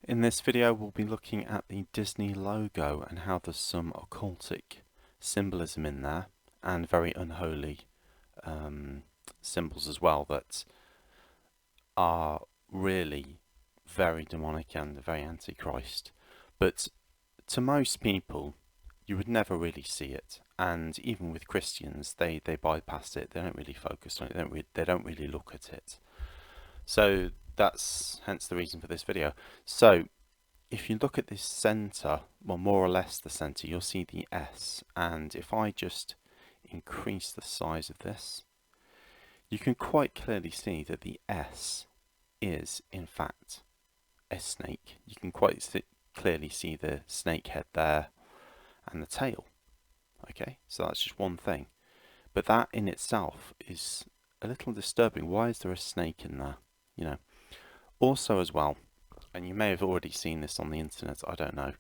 In this video we'll be looking at the Disney logo and how there's some occultic symbolism in there and very unholy symbols as well that are really very demonic and very antichrist. But to most people you would never really see it, and even with Christians they bypass it. They don't really focus on it, they don't really look at it. So that's hence the reason for this video. So if you look at this center, well, more or less the center, you'll see the S, and if I just increase the size of this, you can quite clearly see that the S is in fact a snake. You can quite clearly see the snake head there and the tail. Okay, so that's just one thing, but that in itself is a little disturbing. Why is there a snake in there? You know, also as well, and you may have already seen this on the internet, I don't know.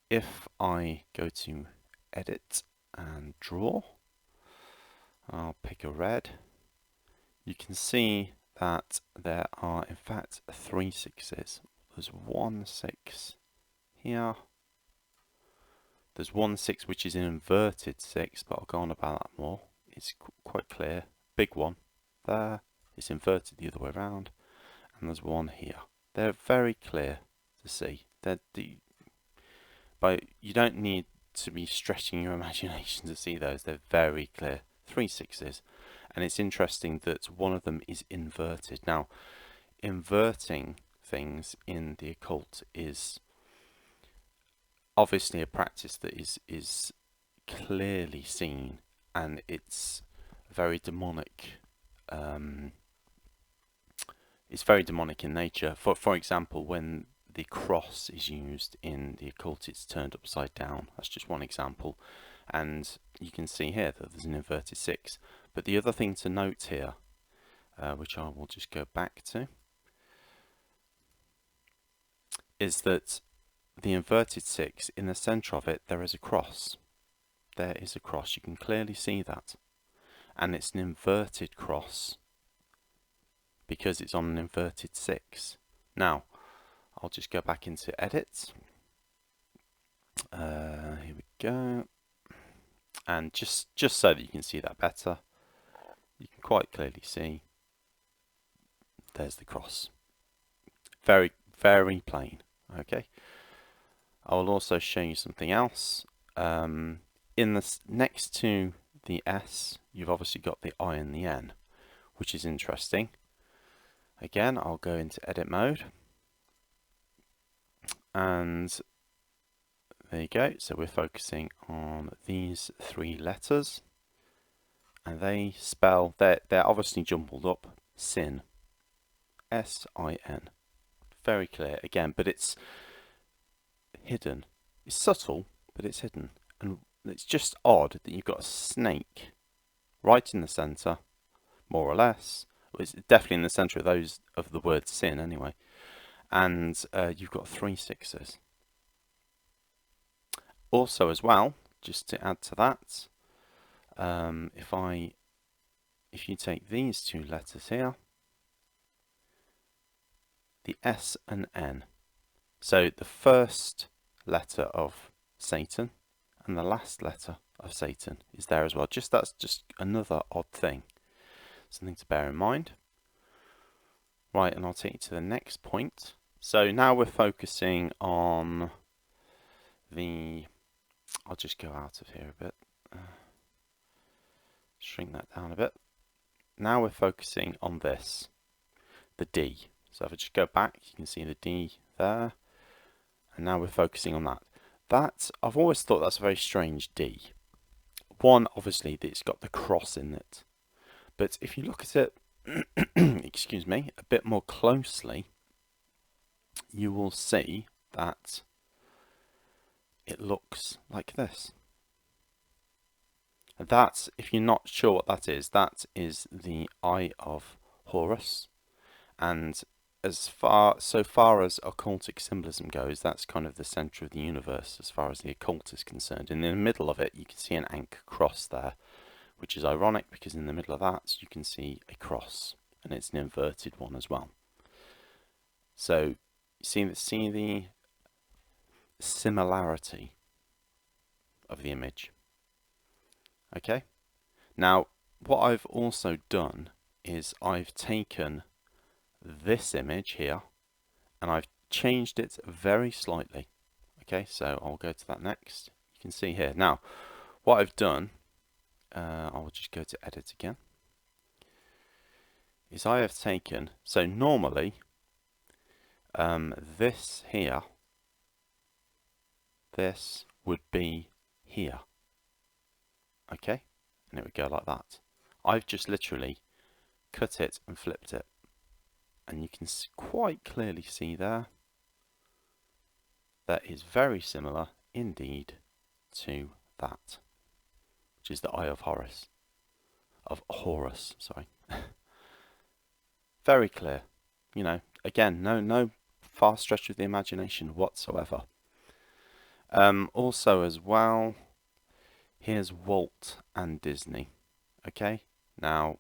If I go to edit and draw, I'll pick a red, you can see that there are in fact 3 6s. There's 1 6 here, there's 1 6 which is an inverted 6, but I'll go on about that more. It's quite clear. Big one there, it's inverted the other way around, and there's one here. They're very clear to see. But you don't need to be stretching your imagination to see those. They're very clear. 3 6s, and it's interesting that one of them is inverted. Now, inverting things in the occult is obviously a practice that is clearly seen, and it's very demonic. It's very demonic in nature. For example, when the cross is used in the occult, it's turned upside down. That's just one example, and you can see here that there's an inverted 6. But the other thing to note here, which I will just go back to, is that the inverted 6, in the center of it, there is a cross. There is a cross. You can clearly see that, and it's an inverted cross because it's on an inverted 6. Now, I'll just go back into edit. Here we go. And just so that you can see that better, you can quite clearly see there's the cross. Very, very plain. Okay. I will also show you something else. In the next to the S, you've obviously got the I and the N, which is interesting. Again, I'll go into edit mode, and there you go. So we're focusing on these 3 letters, and they spell, they're obviously jumbled up, sin, S-I-N. Very clear again, but it's hidden. It's subtle, but it's hidden, and it's just odd that you've got a snake right in the center, more or less. It's definitely in the center of those, of the word sin anyway, and you've got 3 6s. Also as well, just to add to that, if you take these 2 letters here, the S and N, so the first letter of Satan and the last letter of Satan is there as well. That's just another odd thing, something to bear in mind. Right, and I'll take you to the next point. So now we're focusing on the, I'll just go out of here a bit, shrink that down a bit. Now we're focusing on this, the D. So if I just go back, you can see the D there, and now we're focusing on that. That, I've always thought that's a very strange D. One, obviously, that it's got the cross in it, but if you look at it, excuse me, a bit more closely, you will see that it looks like this. That's, if you're not sure what that is the eye of Horus, and so far as occultic symbolism goes, that's kind of the center of the universe as far as the occult is concerned. In the middle of it, you can see an anchor cross there, which is ironic because in the middle of that you can see a cross, and it's an inverted one as well. So see the similarity of the image. Okay. Now, what I've also done is I've taken this image here and I've changed it very slightly. Okay, so I'll go to that next. You can see here. Now, what I've done, I'll just go to edit again, is I have taken, so normally, this here, this would be here. Okay, and it would go like that. I've just literally cut it and flipped it. And you can quite clearly see there, that is very similar indeed to that, which is the Eye of Horus. Sorry. Very clear. You know, again, no far stretch of the imagination whatsoever. Also as well, here's Walt and Disney. Okay, now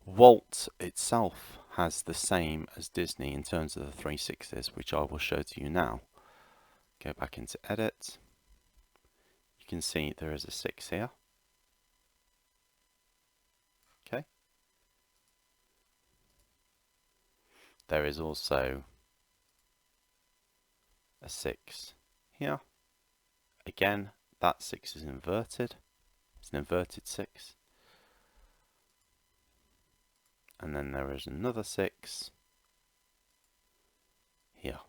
Walt itself has the same as Disney in terms of the 360s, which I will show to you now. Go back into edit. You can see there is a 6 here. Okay. There is also a 6 here. Again, that 6 is inverted. It's an inverted 6. And then there is another 6 here.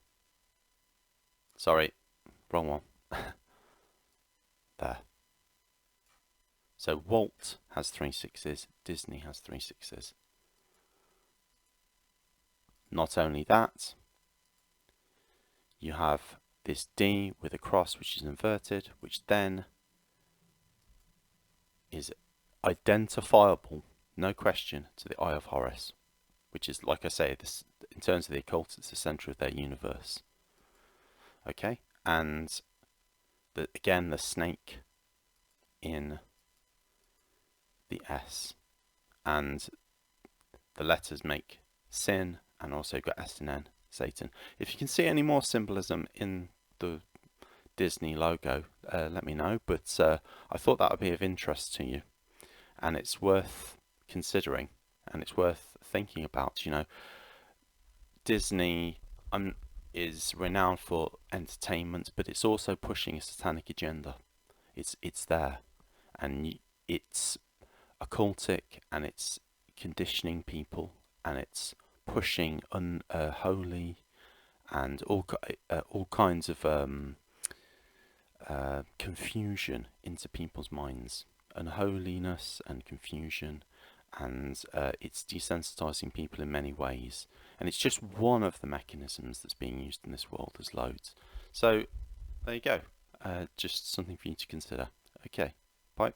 Sorry, wrong one. There. So Walt has 3 6s, Disney has 3 6s. Not only that, you have this D with a cross which is inverted, which then is identifiable, no question, to the Eye of Horus, which is, like I say, this, in terms of the occult, it's the centre of their universe. Okay, and again the snake in the S, and the letters make sin, and also got S and N, Satan. If you can see any more symbolism in the Disney logo, let me know, but I thought that would be of interest to you, and it's worth considering, and it's worth thinking about. You know, Disney is renowned for entertainment, but it's also pushing a satanic agenda. It's there, and it's occultic, and it's conditioning people, and it's pushing unholy and all kinds of confusion into people's minds, unholiness and confusion, and it's desensitizing people in many ways, and it's just one of the mechanisms that's being used in this world. There's loads. So there you go, just something for you to consider. Okay, bye.